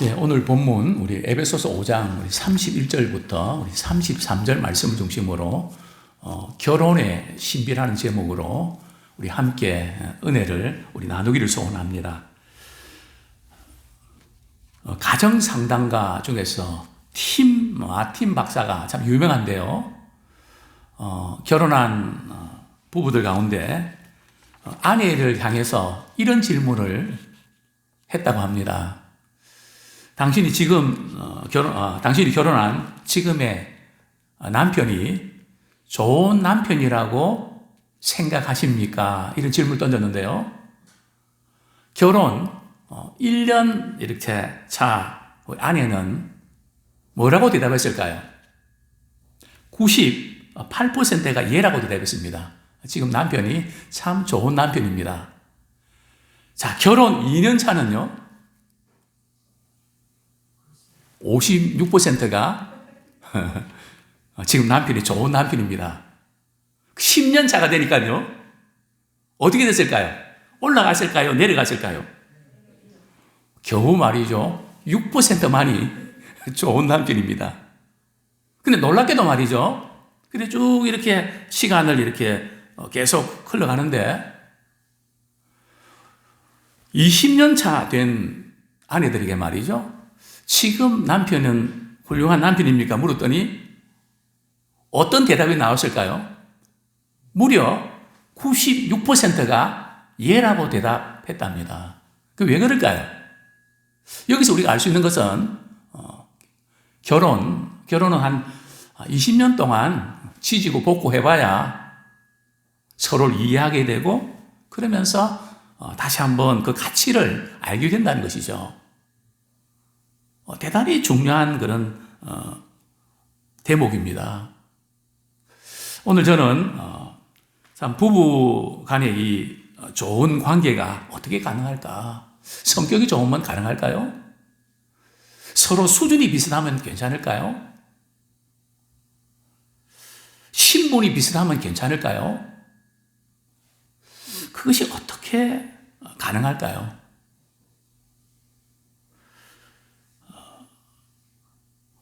예, 오늘 본문 우리 에베소서 5장 우리 31절부터 우리 33절 말씀을 중심으로 결혼의 신비라는 제목으로 우리 함께 은혜를 우리 나누기를 소원합니다. 가정 상담가 중에서 팀 박사가 참 유명한데요. 결혼한 부부들 가운데 아내를 향해서 이런 질문을 했다고 합니다. 당신이 결혼한 지금의 남편이 좋은 남편이라고 생각하십니까? 이런 질문을 던졌는데요. 결혼 1년 이렇게 차 아내는 뭐라고 대답했을까요? 98%가 예라고 대답했습니다. 지금 남편이 참 좋은 남편입니다. 자, 결혼 2년 차는요? 56%가 지금 남편이 좋은 남편입니다. 10년 차가 되니까요. 어떻게 됐을까요? 올라갔을까요? 내려갔을까요? 겨우 말이죠. 6%만이 좋은 남편입니다. 근데 놀랍게도 말이죠. 근데 쭉 이렇게 시간을 이렇게 계속 흘러가는데 20년 차 된 아내들에게 말이죠. 지금 남편은 훌륭한 남편입니까? 물었더니 어떤 대답이 나왔을까요? 무려 96%가 예라고 대답했답니다. 그 왜 그럴까요? 여기서 우리가 알 수 있는 것은 결혼은 한 20년 동안 지지고 볶고 해봐야 서로를 이해하게 되고 그러면서 다시 한번 그 가치를 알게 된다는 것이죠. 대단히 중요한 그런 대목입니다. 오늘 저는 참 부부 간의 이 좋은 관계가 어떻게 가능할까? 성격이 좋으면 가능할까요? 서로 수준이 비슷하면 괜찮을까요? 신분이 비슷하면 괜찮을까요? 그것이 어떻게 가능할까요?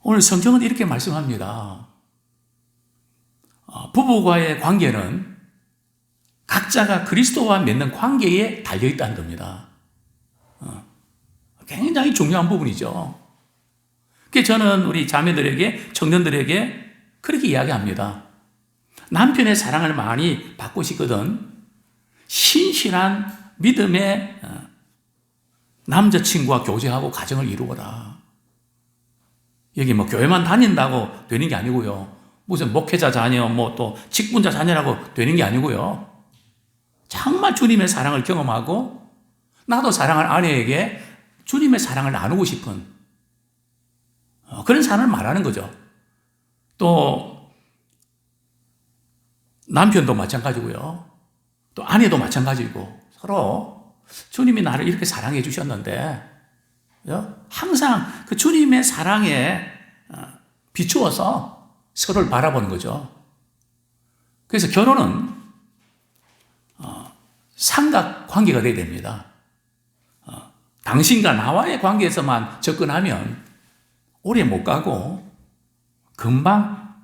오늘 성경은 이렇게 말씀합니다. 부부와의 관계는 각자가 그리스도와 맺는 관계에 달려있다는 겁니다. 굉장히 중요한 부분이죠. 그래서 저는 우리 자매들에게, 청년들에게 그렇게 이야기합니다. 남편의 사랑을 많이 받고 싶거든 신실한 믿음의 남자친구와 교제하고 가정을 이루어라. 여기 교회만 다닌다고 되는 게 아니고요. 무슨 목회자 자녀, 또 직분자 자녀라고 되는 게 아니고요. 정말 주님의 사랑을 경험하고 나도 사랑할 아내에게 주님의 사랑을 나누고 싶은 그런 사람을 말하는 거죠. 또 남편도 마찬가지고요. 또 아내도 마찬가지고 서로 주님이 나를 이렇게 사랑해 주셨는데 항상 그 주님의 사랑에 비추어서 서로를 바라보는 거죠. 그래서 결혼은 삼각관계가 되어야 됩니다. 당신과 나와의 관계에서만 접근하면 오래 못 가고 금방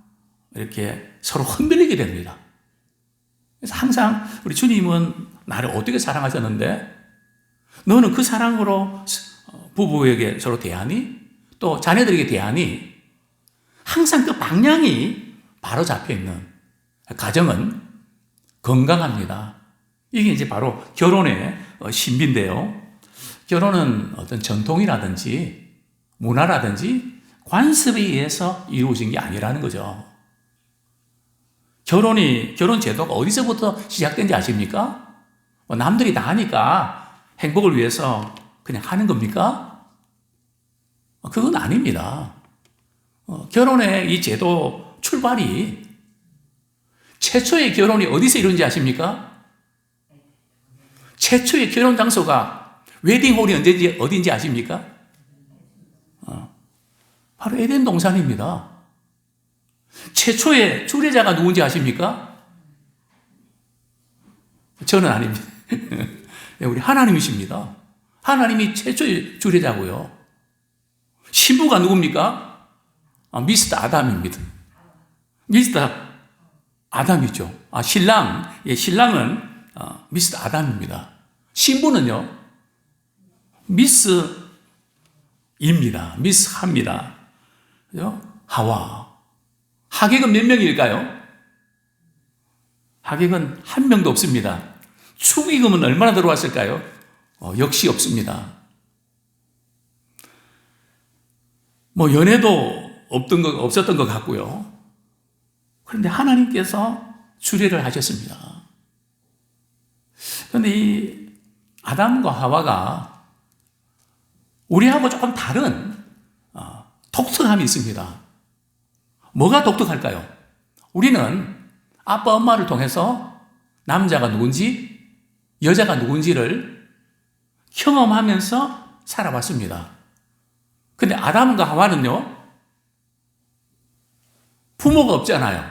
이렇게 서로 흔들리게 됩니다. 그래서 항상 우리 주님은 나를 어떻게 사랑하셨는데 너는 그 사랑으로 부부에게 서로 대하니? 또 자녀들에게 대하니? 항상 그 방향이 바로 잡혀 있는 가정은 건강합니다. 이게 이제 바로 결혼의 신비인데요. 결혼은 어떤 전통이라든지 문화라든지 관습에 의해서 이루어진 게 아니라는 거죠. 결혼 제도가 어디서부터 시작된지 아십니까? 남들이 다 하니까 행복을 위해서 그냥 하는 겁니까? 그건 아닙니다. 결혼의 이 제도 출발이 최초의 결혼이 어디서 이루어진지 아십니까? 최초의 결혼 장소가 웨딩홀이 어딘지 아십니까? 바로 에덴 동산입니다. 최초의 주례자가 누군지 아십니까? 저는 아닙니다. 우리 하나님이십니다. 하나님이 최초의 주례자고요. 신부가 누굽니까? 미스터 아담입니다. 미스터 아담이죠. 신랑은 미스터 아담입니다. 신부는요, 미스입니다. 미스합니다. 하와. 하객은 몇 명일까요? 하객은 한 명도 없습니다. 축의금은 얼마나 들어왔을까요? 역시 없습니다. 연애도 없었던 것 같고요. 그런데 하나님께서 주례를 하셨습니다. 그런데 이 아담과 하와가 우리하고 조금 다른 독특함이 있습니다. 뭐가 독특할까요? 우리는 아빠, 엄마를 통해서 남자가 누군지, 여자가 누군지를 경험하면서 살아왔습니다. 근데 아담과 하와는요, 부모가 없잖아요.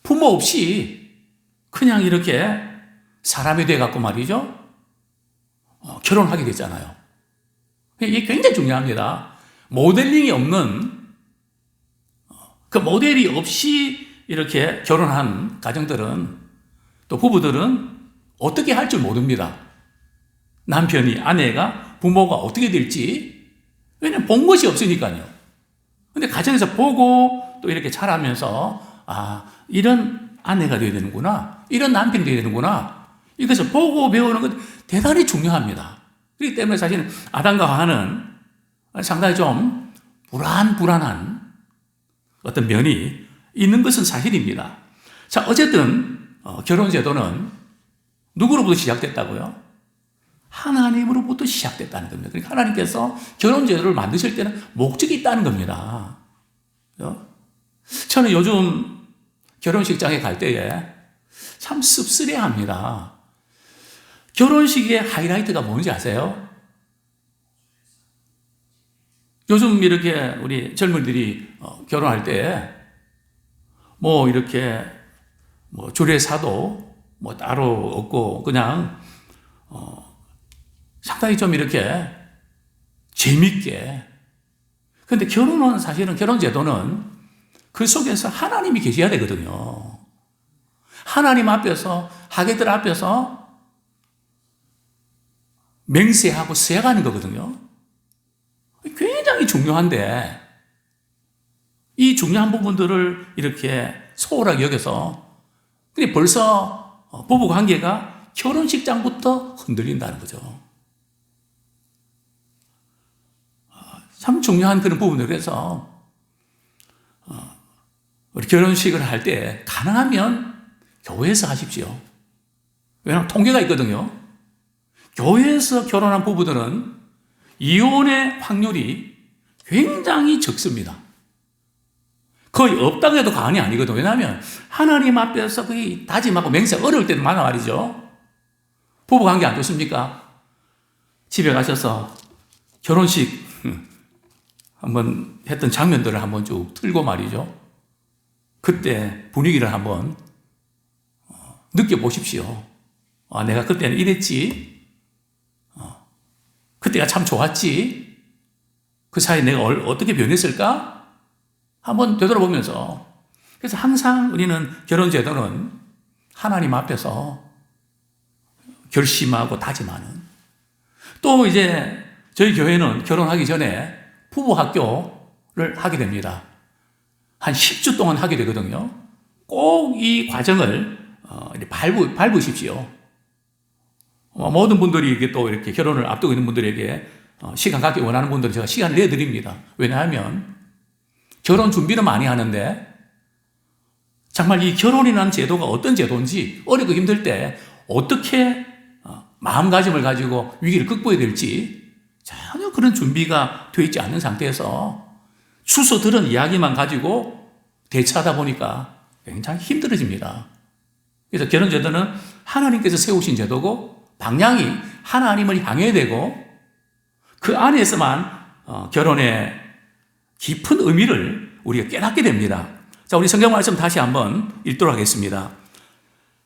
부모 없이 그냥 이렇게 사람이 돼갖고 말이죠, 결혼하게 됐잖아요. 이게 굉장히 중요합니다. 모델링이 없는, 그 모델이 없이 이렇게 결혼한 가정들은, 또 부부들은 어떻게 할 줄 모릅니다. 남편이, 아내가, 부모가 어떻게 될지. 왜냐면 본 것이 없으니까요. 근데 가정에서 보고 또 이렇게 자라면서, 이런 아내가 되어야 되는구나, 이런 남편이 되어야 되는구나, 이것을 보고 배우는 건 대단히 중요합니다. 그렇기 때문에 사실 아담과 하와는 상당히 좀 불안한 어떤 면이 있는 것은 사실입니다. 자, 어쨌든 결혼제도는 누구로부터 시작됐다고요? 하나님으로부터 시작됐다는 겁니다. 그러니까 하나님께서 결혼제도를 만드실 때는 목적이 있다는 겁니다. 저는 요즘 결혼식장에 갈 때에 참 씁쓸해합니다. 결혼식의 하이라이트가 뭔지 아세요? 요즘 이렇게 우리 젊은이들이 결혼할 때 이렇게 주례사도 따로 없고 그냥 상당히 좀 이렇게 재밌게. 근데 결혼은 사실은, 결혼제도는 그 속에서 하나님이 계셔야 되거든요. 하나님 앞에서, 하객들 앞에서 맹세하고 세가는 거거든요. 굉장히 중요한데 이 중요한 부분들을 이렇게 소홀하게 여겨서 근데 벌써 부부 관계가 결혼식장부터 흔들린다는 거죠. 참 중요한 그런 부분들. 그래서 우리 결혼식을 할 때 가능하면 교회에서 하십시오. 왜냐하면 통계가 있거든요. 교회에서 결혼한 부부들은 이혼의 확률이 굉장히 적습니다. 거의 없다고 해도 과언이 아니거든요. 왜냐하면 하나님 앞에서 거의 다짐하고 맹세 어려울 때는 많아 말이죠. 부부관계 안 좋습니까? 집에 가셔서 결혼식 한번 했던 장면들을 한번 쭉 틀고 말이죠. 그때 분위기를 한번 느껴보십시오. 내가 그때는 이랬지. 그때가 참 좋았지. 그 사이에 내가 어떻게 변했을까? 한번 되돌아보면서. 그래서 항상 우리는 결혼제도는 하나님 앞에서 결심하고 다짐하는. 또 이제 저희 교회는 결혼하기 전에 부부학교를 하게 됩니다. 한 10주 동안 하게 되거든요. 꼭 이 과정을 밟으십시오. 모든 분들이 이게 또 이렇게 결혼을 앞두고 있는 분들에게 시간 갖기 원하는 분들은 제가 시간을 내드립니다. 왜냐하면 결혼 준비는 많이 하는데 정말 이 결혼이라는 제도가 어떤 제도인지 어렵고 힘들 때 어떻게 마음가짐을 가지고 위기를 극복해야 될지 전혀 그런 준비가 되어 있지 않는 상태에서 주워 들은 이야기만 가지고 대처하다 보니까 굉장히 힘들어집니다. 그래서 결혼제도는 하나님께서 세우신 제도고 방향이 하나님을 향해야 되고 그 안에서만 결혼의 깊은 의미를 우리가 깨닫게 됩니다. 자, 우리 성경 말씀 다시 한번 읽도록 하겠습니다.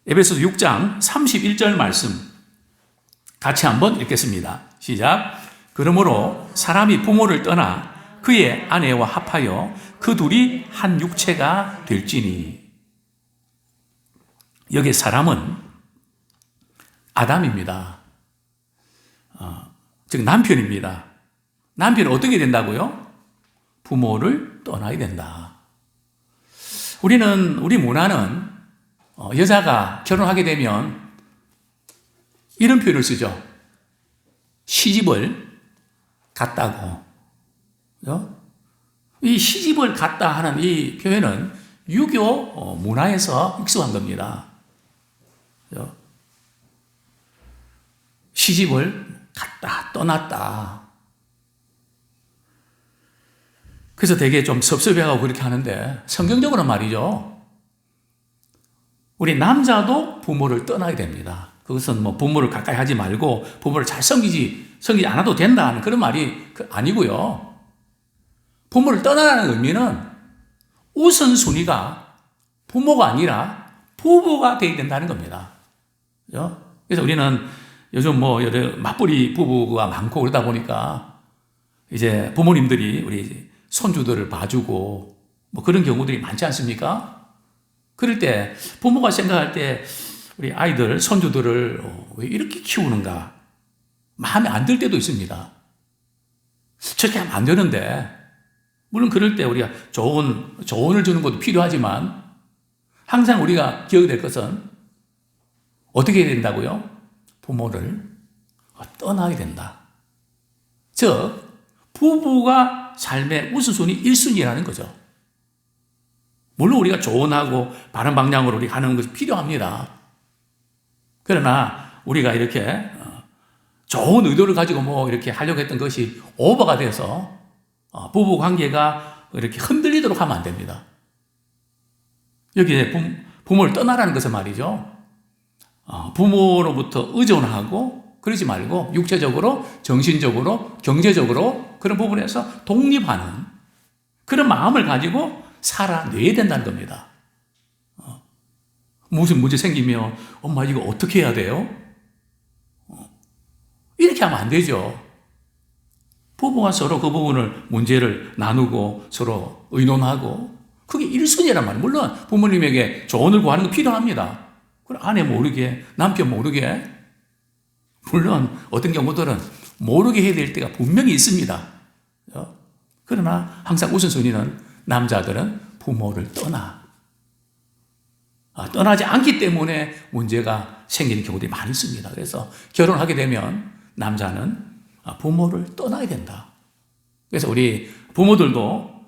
에베소서 6장 31절 말씀 같이 한번 읽겠습니다. 시작. 그러므로 사람이 부모를 떠나 그의 아내와 합하여 그 둘이 한 육체가 될지니. 여기 사람은 아담입니다. 즉 남편입니다. 남편은 어떻게 된다고요? 부모를 떠나야 된다. 우리 문화는 여자가 결혼하게 되면 이런 표현을 쓰죠. 시집을 갔다고. 이 시집을 갔다 하는 이 표현은 유교 문화에서 익숙한 겁니다. 시집을 갔다, 떠났다. 그래서 되게 좀 섭섭해하고 그렇게 하는데, 성경적으로 말이죠. 우리 남자도 부모를 떠나야 됩니다. 그것은 뭐 부모를 가까이 하지 말고 부모를 잘 섬기지 않아도 된다는 그런 말이 아니고요. 부모를 떠나라는 의미는 우선순위가 부모가 아니라 부부가 되어야 된다는 겁니다. 그래서 우리는 요즘 뭐 여러 맞벌이 부부가 많고 그러다 보니까 이제 부모님들이 우리 손주들을 봐주고 뭐 그런 경우들이 많지 않습니까? 그럴 때 부모가 생각할 때 우리 아이들, 손주들을 왜 이렇게 키우는가 마음에 안 들 때도 있습니다. 저렇게 하면 안 되는데, 물론 그럴 때 우리가 조언을 주는 것도 필요하지만 항상 우리가 기억해야 될 것은 어떻게 해야 된다고요? 부모를 떠나야 된다. 즉 부부가 삶의 우선순위 1순위라는 거죠. 물론 우리가 조언하고 바른 방향으로 우리 하는 것이 필요합니다. 그러나 우리가 이렇게 좋은 의도를 가지고 뭐 이렇게 하려고 했던 것이 오버가 돼서 부부 관계가 이렇게 흔들리도록 하면 안 됩니다. 여기에 부모를 떠나라는 것은 말이죠. 부모로부터 의존하고 그러지 말고 육체적으로, 정신적으로, 경제적으로 그런 부분에서 독립하는 그런 마음을 가지고 살아내야 된다는 겁니다. 무슨 문제 생기면 엄마 이거 어떻게 해야 돼요? 이렇게 하면 안 되죠. 부부가 서로 그 부분을 문제를 나누고 서로 의논하고 그게 1순위란 말이에요. 물론 부모님에게 조언을 구하는 거 필요합니다. 그럼 아내 모르게, 남편 모르게, 물론 어떤 경우들은 모르게 해야 될 때가 분명히 있습니다. 그러나 항상 우선순위는 남자들은 부모를 떠나지 않기 때문에 문제가 생기는 경우들이 많이 있습니다. 그래서 결혼하게 되면 남자는 부모를 떠나야 된다. 그래서 우리 부모들도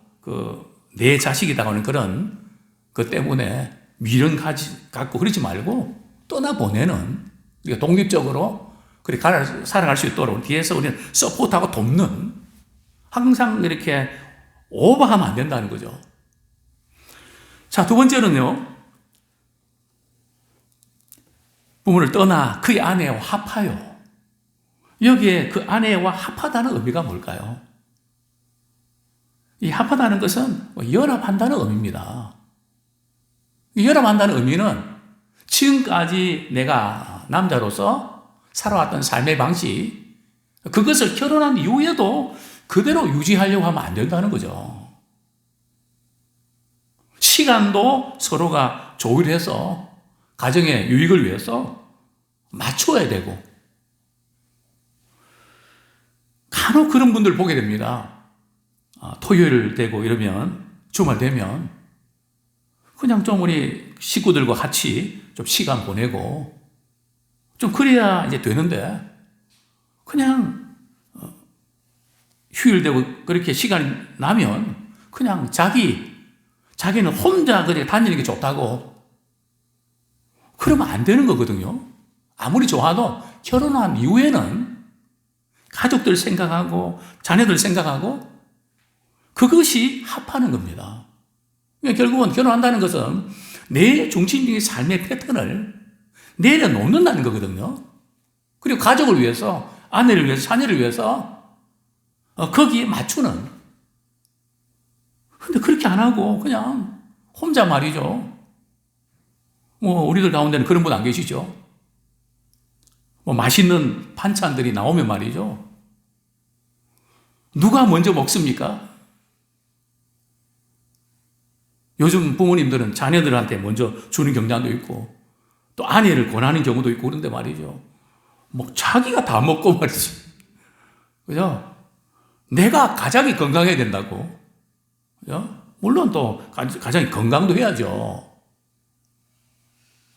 내 자식이라고 하는 그런 것 때문에 미련 갖고 그러지 말고 떠나보내는, 우리가 독립적으로 그렇게 살아갈 수 있도록 뒤에서 우리는 서포트하고 돕는, 항상 이렇게 오버하면 안 된다는 거죠. 자, 두 번째는요, 부모를 떠나 그의 아내와 합하여. 여기에 그 아내와 합하다는 의미가 뭘까요? 이 합하다는 것은 연합한다는 의미입니다. 연합한다는 의미는 지금까지 내가 남자로서 살아왔던 삶의 방식, 그것을 결혼한 이후에도 그대로 유지하려고 하면 안 된다는 거죠. 시간도 서로가 조율해서 가정의 유익을 위해서 맞춰야 되고, 간혹 그런 분들 보게 됩니다. 토요일 되고 이러면, 주말 되면 그냥 좀 우리 식구들과 같이 좀 시간 보내고 좀 그래야 이제 되는데, 그냥 휴일되고 그렇게 시간이 나면 그냥 자기는 혼자 그렇게 다니는 게 좋다고, 그러면 안 되는 거거든요. 아무리 좋아도 결혼한 이후에는 가족들 생각하고 자녀들 생각하고 그것이 합하는 겁니다. 그러니까 결국은 결혼한다는 것은 내 중심적인 삶의 패턴을 내려놓는다는 거거든요. 그리고 가족을 위해서, 아내를 위해서, 자녀를 위해서 거기에 맞추는. 근데 그렇게 안 하고 그냥 혼자 말이죠. 뭐 우리들 가운데는 그런 분 안 계시죠? 뭐 맛있는 반찬들이 나오면 말이죠. 누가 먼저 먹습니까? 요즘 부모님들은 자녀들한테 먼저 주는 경향도 있고 또 아내를 권하는 경우도 있고 그런데 말이죠. 뭐 자기가 다 먹고 말이지. 그죠? 내가 가장이 건강해야 된다고. 그죠? 물론 또 가장이 건강도 해야죠.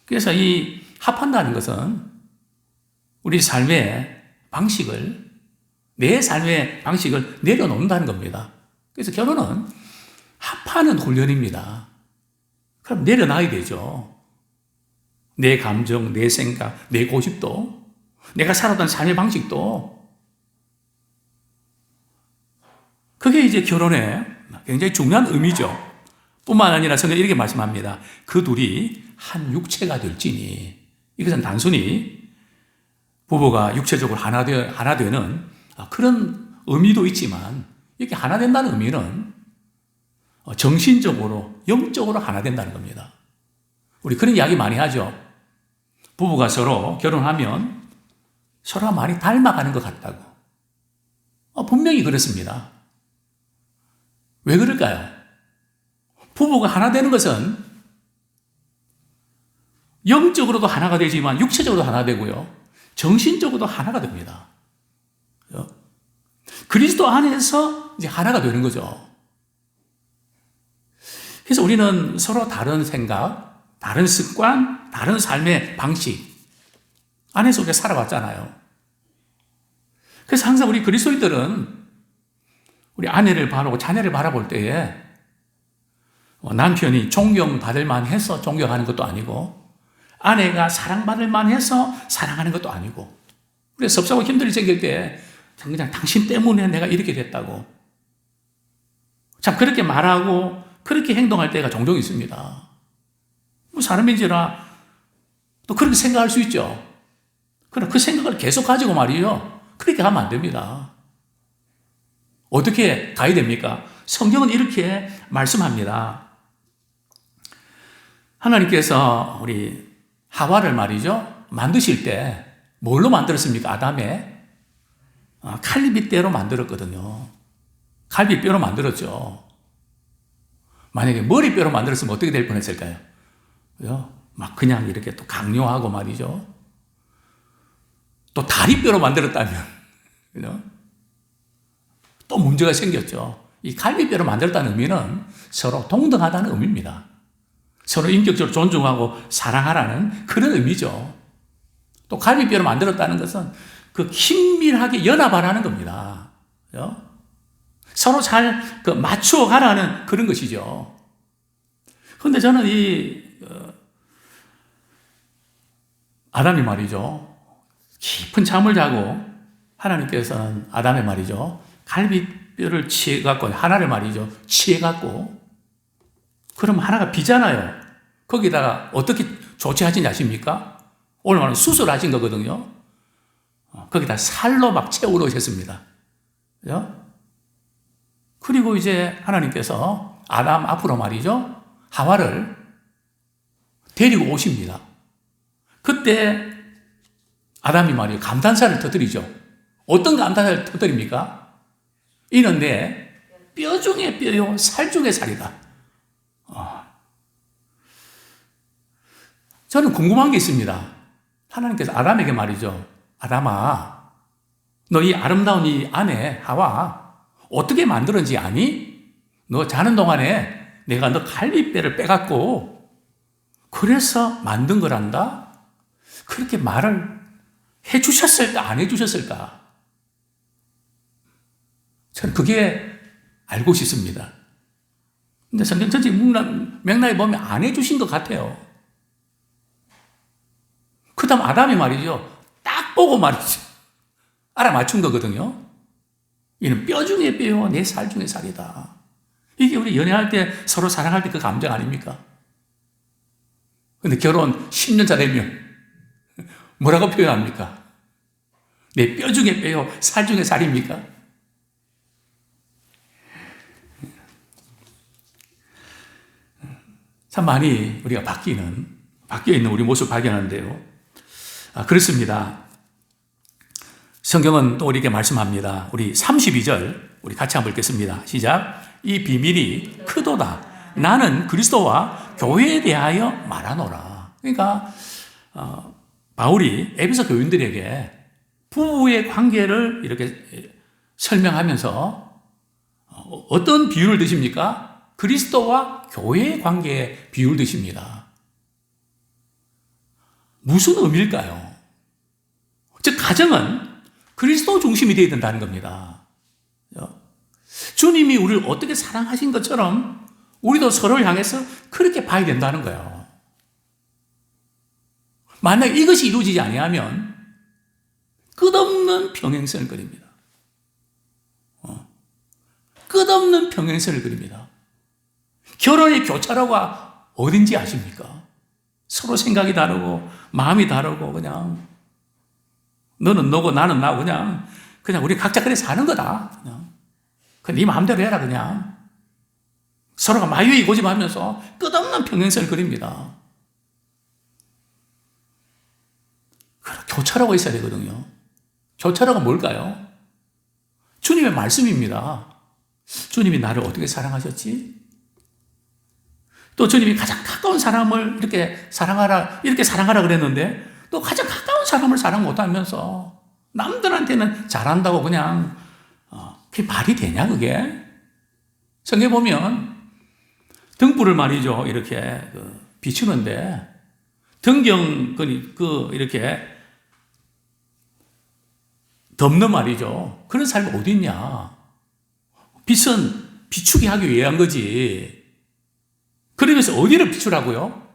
그래서 이 합한다는 것은 우리 삶의 방식을, 내 삶의 방식을 내려놓는다는 겁니다. 그래서 결혼은 합하는 훈련입니다. 그럼 내려놔야 되죠. 내 감정, 내 생각, 내 고집도, 내가 살았던 삶의 방식도. 그게 이제 결혼의 굉장히 중요한 의미죠. 뿐만 아니라 성경이 이렇게 말씀합니다. 그 둘이 한 육체가 될지니. 이것은 단순히 부부가 육체적으로 하나 되는 그런 의미도 있지만 이렇게 하나 된다는 의미는 정신적으로, 영적으로 하나 된다는 겁니다. 우리 그런 이야기 많이 하죠. 부부가 서로 결혼하면 서로 많이 닮아가는 것 같다고. 분명히 그렇습니다. 왜 그럴까요? 부부가 하나 되는 것은 영적으로도 하나가 되지만 육체적으로도 하나 되고요. 정신적으로도 하나가 됩니다. 그리스도 안에서 이제 하나가 되는 거죠. 그래서 우리는 서로 다른 생각, 다른 습관, 다른 삶의 방식 안에서 우리가 살아왔잖아요. 그래서 항상 우리 그리스도인들은 우리 아내를 바라보고 자녀를 바라볼 때에 남편이 존경받을 만해서 존경하는 것도 아니고 아내가 사랑받을 만해서 사랑하는 것도 아니고 그래서 섭섭하고 힘들이 생길 때 그냥 당신 때문에 내가 이렇게 됐다고 참 그렇게 말하고 그렇게 행동할 때가 종종 있습니다. 뭐 사람인지라 또 그렇게 생각할 수 있죠. 그러나 그 생각을 계속 가지고 말이죠. 그렇게 하면 안 됩니다. 어떻게 가야 됩니까? 성경은 이렇게 말씀합니다. 하나님께서 우리 하와를 말이죠. 만드실 때 뭘로 만들었습니까? 아담의 칼비뼈로 만들었거든요. 갈비뼈로 만들었죠. 만약에 머리뼈로 만들었으면 어떻게 될 뻔했을까요? 그죠? 막 그냥 이렇게 또 강요하고 말이죠. 또 다리뼈로 만들었다면, 그죠? 또 문제가 생겼죠. 이 갈비뼈로 만들었다는 의미는 서로 동등하다는 의미입니다. 서로 인격적으로 존중하고 사랑하라는 그런 의미죠. 또 갈비뼈로 만들었다는 것은 그 긴밀하게 연합하라는 겁니다. 그죠? 서로 잘 맞추어 가라는 그런 것이죠. 그런데 저는 이 아담이 말이죠. 깊은 잠을 자고 하나님께서는 아담의 말이죠. 갈비뼈를 취해갖고 하나를 말이죠. 취해갖고 그럼 하나가 비잖아요. 거기다가 어떻게 조치하신지 아십니까? 오늘 말은 수술하신 거거든요. 거기다 살로 막 채워 넣으셨습니다. 그죠? 그리고 이제 하나님께서 아담 앞으로 말이죠. 하와를 데리고 오십니다. 그때 아담이 말이에요. 감탄사를 터뜨리죠. 어떤 감탄사를 터뜨립니까? 이는 내 뼈 중에 뼈요, 살 중에 살이다. 저는 궁금한 게 있습니다. 하나님께서 아담에게 말이죠. 아담아, 너 이 아름다운 이 아내 하와 어떻게 만들었는지 아니? 너 자는 동안에 내가 너 갈비뼈를 빼갖고 그래서 만든 거란다? 그렇게 말을 해주셨을까? 안 해주셨을까? 저는 그게 알고 싶습니다. 근데 성경 전체 맥락에 보면 안 해주신 것 같아요. 그 다음 아담이 말이죠. 딱 보고 말이죠. 알아맞춘 거거든요. 이는 뼈 중에 뼈요, 내 살 중에 살이다. 이게 우리 연애할 때 서로 사랑할 때 그 감정 아닙니까? 근데 결혼 10년차 되면 뭐라고 표현합니까? 내 뼈 중에 뼈요, 살 중에 살입니까? 참 많이 우리가 바뀌어 있는 우리 모습 발견하는데요. 그렇습니다. 성경은 또 이렇게 말씀합니다. 우리 32절 우리 같이 한번 읽겠습니다. 시작. 이 비밀이 크도다. 나는 그리스도와 교회에 대하여 말하노라. 그러니까 바울이 에베소 교인들에게 부부의 관계를 이렇게 설명하면서 어떤 비유를 드십니까? 그리스도와 교회의 관계에 비유를 드십니다. 무슨 의미일까요? 즉 가정은 그리스도 중심이 되어야 된다는 겁니다. 주님이 우리를 어떻게 사랑하신 것처럼 우리도 서로를 향해서 그렇게 봐야 된다는 거예요. 만약 이것이 이루어지지 아니하면 끝없는 평행선을 그립니다. 끝없는 평행선을 그립니다. 결혼의 교차로가 어딘지 아십니까? 서로 생각이 다르고 마음이 다르고 그냥 너는 너고 나는 나고 그냥 우리 각자 그래 사는 거다. 그냥 네 마음대로 해라 그냥. 서로가 마유이 고집하면서 끝없는 평행선을 그립니다. 교차로가 있어야 되거든요. 교차로가 뭘까요? 주님의 말씀입니다. 주님이 나를 어떻게 사랑하셨지? 또 주님이 가장 가까운 사람을 이렇게 사랑하라 그랬는데 또 가장 가까운 사람을 사랑 못하면서 남들한테는 잘한다고 그냥 그게 말이 되냐 그게? 성경에 보면 등불을 말이죠 이렇게 비추는데 등경 이렇게 덮는 말이죠. 그런 삶이 어디 있냐? 빛은 비추게 하기 위한 거지. 그러면서 어디를 비추라고요?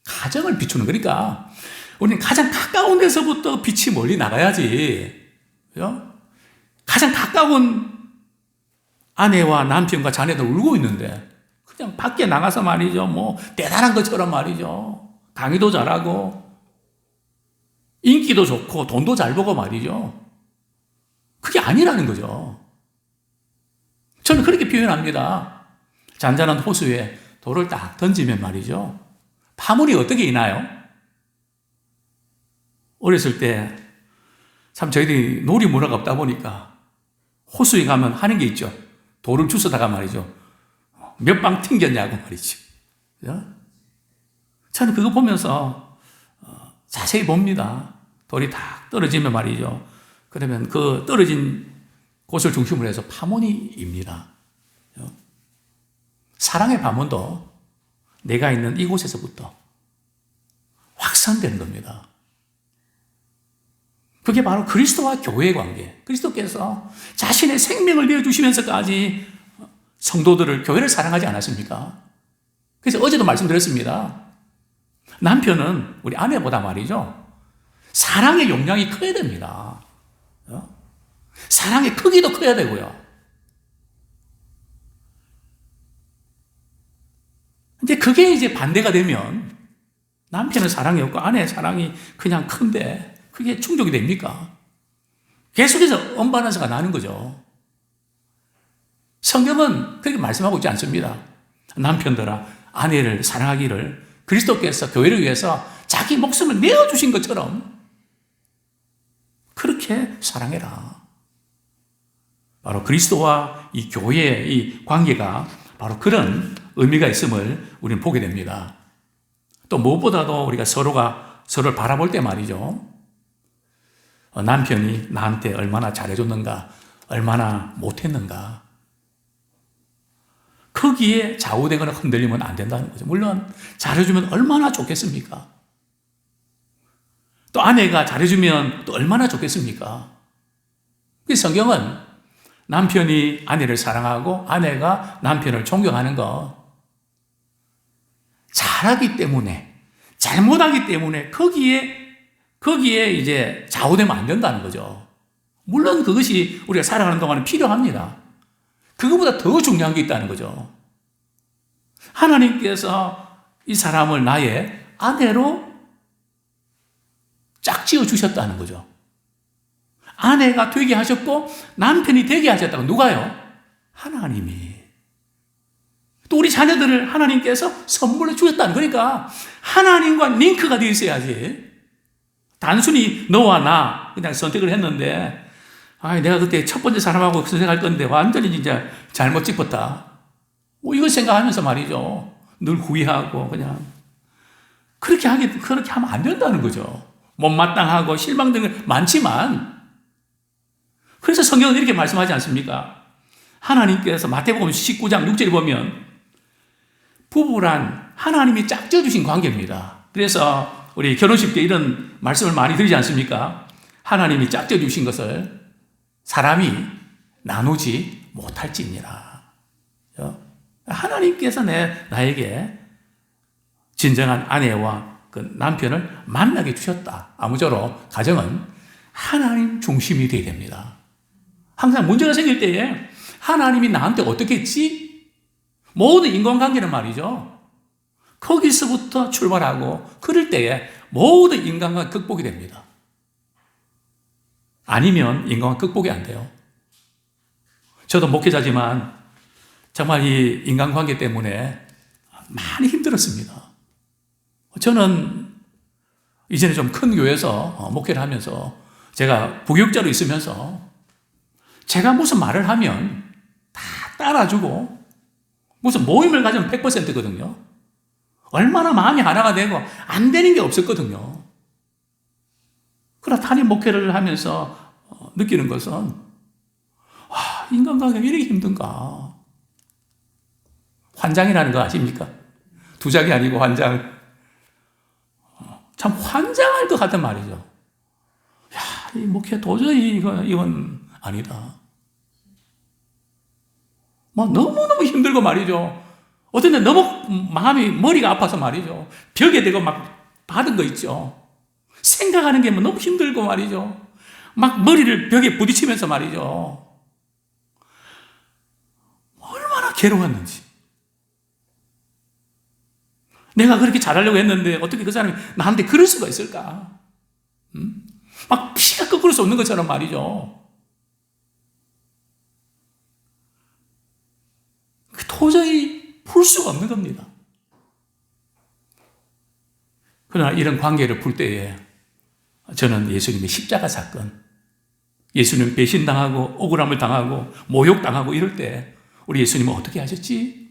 가정을 비추는 거니까 우리는 가장 가까운 데서부터 빛이 멀리 나가야지. 그죠? 가장 가까운 아내와 남편과 자녀들 울고 있는데 그냥 밖에 나가서 말이죠. 뭐 대단한 것처럼 말이죠. 강의도 잘하고 인기도 좋고 돈도 잘 벌고 말이죠. 그게 아니라는 거죠. 저는 그렇게 표현합니다. 잔잔한 호수에 돌을 딱 던지면 말이죠. 파물이 어떻게 있나요? 어렸을 때 참 저희들이 놀이문화가 없다 보니까 호수에 가면 하는 게 있죠. 돌을 주워다가 말이죠. 몇 방 튕겼냐고 말이죠. 저는 그거 보면서 자세히 봅니다. 돌이 딱 떨어지면 말이죠. 그러면 그 떨어진 곳을 중심으로 해서 파문이입니다. 사랑의 파문도 내가 있는 이곳에서부터 확산되는 겁니다. 그게 바로 그리스도와 교회의 관계. 그리스도께서 자신의 생명을 내어주시면서까지 성도들을, 교회를 사랑하지 않았습니까? 그래서 어제도 말씀드렸습니다. 남편은 우리 아내보다 말이죠. 사랑의 용량이 커야 됩니다. 사랑의 크기도 커야 되고요. 근데 그게 이제 반대가 되면 남편은 사랑이 없고 아내의 사랑이 그냥 큰데 그게 충족이 됩니까? 계속해서 언밸런스가 나는 거죠. 성경은 그렇게 말씀하고 있지 않습니다. 남편들아 아내를 사랑하기를 그리스도께서 교회를 위해서 자기 목숨을 내어주신 것처럼 그렇게 사랑해라. 바로 그리스도와 이 교회의 이 관계가 바로 그런 의미가 있음을 우리는 보게 됩니다. 또 무엇보다도 우리가 서로를 바라볼 때 말이죠. 남편이 나한테 얼마나 잘해줬는가, 얼마나 못했는가. 거기에 좌우되거나 흔들리면 안 된다는 거죠. 물론 잘해주면 얼마나 좋겠습니까? 또 아내가 잘해주면 또 얼마나 좋겠습니까? 성경은 남편이 아내를 사랑하고 아내가 남편을 존경하는 거 잘하기 때문에, 잘못하기 때문에 거기에 이제 좌우되면 안 된다는 거죠. 물론 그것이 우리가 살아가는 동안은 필요합니다. 그것보다 더 중요한 게 있다는 거죠. 하나님께서 이 사람을 나의 아내로 짝지어 주셨다는 거죠. 아내가 되게 하셨고 남편이 되게 하셨다고. 누가요? 하나님이. 또 우리 자녀들을 하나님께서 선물로 주셨다는 거니까 하나님과 링크가 되어 있어야지. 단순히 너와 나 그냥 선택을 했는데 내가 그때 첫 번째 사람하고 선생할 건데 완전히 진짜 잘못 짚었다. 뭐 이거 생각하면서 말이죠. 늘 후회하고 그냥 그렇게 하면 안 된다는 거죠. 못마땅하고 실망되는 게 많지만 그래서 성경은 이렇게 말씀하지 않습니까? 하나님께서 마태복음 19장 6절에 보면 부부란 하나님이 짝져주신 관계입니다. 그래서 우리 결혼식 때 이런 말씀을 많이 드리지 않습니까? 하나님이 짝져주신 것을 사람이 나누지 못할지니라. 하나님께서 나에게 진정한 아내와 그 남편을 만나게 주셨다. 아무쪼록 가정은 하나님 중심이 되어야 됩니다. 항상 문제가 생길 때에 하나님이 나한테 어떻게 했지? 모든 인간관계는 말이죠. 거기서부터 출발하고 그럴 때에 모든 인간관계 극복이 됩니다. 아니면 인간관계 극복이 안 돼요. 저도 목회자지만 정말 이 인간관계 때문에 많이 힘들었습니다. 저는 이전에 좀 큰 교회에서 목회를 하면서 제가 부교육자로 있으면서 제가 무슨 말을 하면 다 따라주고 무슨 모임을 가지면 100%거든요. 얼마나 마음이 하나가 되고 안 되는 게 없었거든요. 그러나 단임 목회를 하면서 느끼는 것은 인간관계가 왜 이렇게 힘든가. 환장이라는 거 아십니까? 두작이 아니고 환장. 참 환장할 것 같단 말이죠. 이 목회 도저히 이건 아니다. 너무너무 힘들고 말이죠. 어떤 때 너무 머리가 아파서 말이죠. 벽에 대고 막 받은 거 있죠. 생각하는 게 너무 힘들고 말이죠. 막 머리를 벽에 부딪히면서 말이죠. 얼마나 괴로웠는지. 내가 그렇게 잘하려고 했는데 어떻게 그 사람이 나한테 그럴 수가 있을까? 막 피가 거꾸로 솟는 것처럼 말이죠. 도저히 풀 수가 없는 겁니다. 그러나 이런 관계를 풀 때에 저는 예수님의 십자가 사건, 예수님 배신당하고 억울함을 당하고 모욕당하고 이럴 때 우리 예수님은 어떻게 하셨지?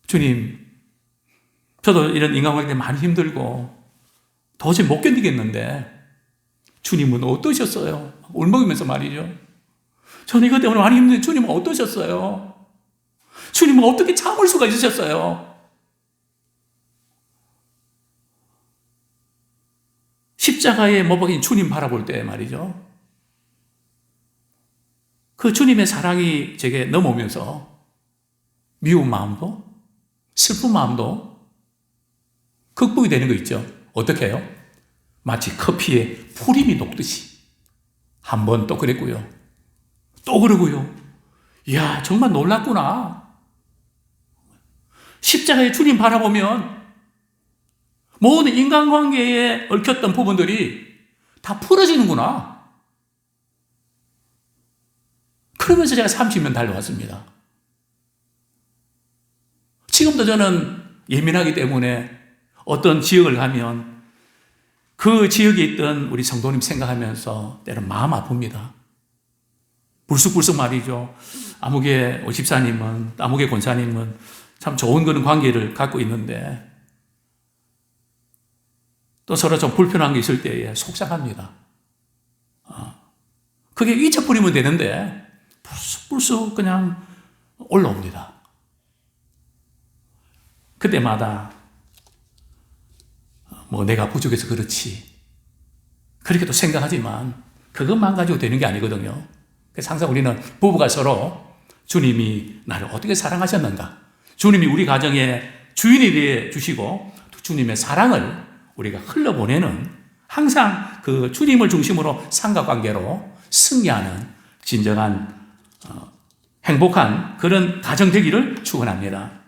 주님, 저도 이런 인간관계 많이 힘들고 도저히 못 견디겠는데 주님은 어떠셨어요? 울먹이면서 말이죠. 저는 이것 때문에 많이 힘든데 주님은 어떠셨어요? 주님은 어떻게 참을 수가 있으셨어요? 십자가에 못 박힌 주님 바라볼 때 말이죠. 그 주님의 사랑이 제게 넘어오면서 미운 마음도 슬픈 마음도 극복이 되는 거 있죠. 어떻게 해요? 마치 커피에 풀임이 녹듯이 한 번 또 그랬고요. 또 그러고요. 이야, 정말 놀랐구나. 십자가에 주님 바라보면 모든 인간관계에 얽혔던 부분들이 다 풀어지는구나. 그러면서 제가 30년 달려왔습니다. 지금도 저는 예민하기 때문에 어떤 지역을 가면 그 지역에 있던 우리 성도님 생각하면서 때론 마음 아픕니다. 불쑥불쑥 말이죠. 아무개 집사님은, 아무개 권사님은 참 좋은 그런 관계를 갖고 있는데 또 서로 좀 불편한 게 있을 때에 속상합니다. 그게 잊혀버리면 되는데 불쑥불쑥 그냥 올라옵니다. 그때마다 내가 부족해서 그렇지 그렇게 또 생각하지만 그것만 가지고 되는 게 아니거든요. 그래서 항상 우리는 부부가 서로 주님이 나를 어떻게 사랑하셨는가, 주님이 우리 가정의 주인이 되어 주시고 주님의 사랑을 우리가 흘러보내는 항상 그 주님을 중심으로 삼각관계로 승리하는 진정한 행복한 그런 가정 되기를 축원합니다.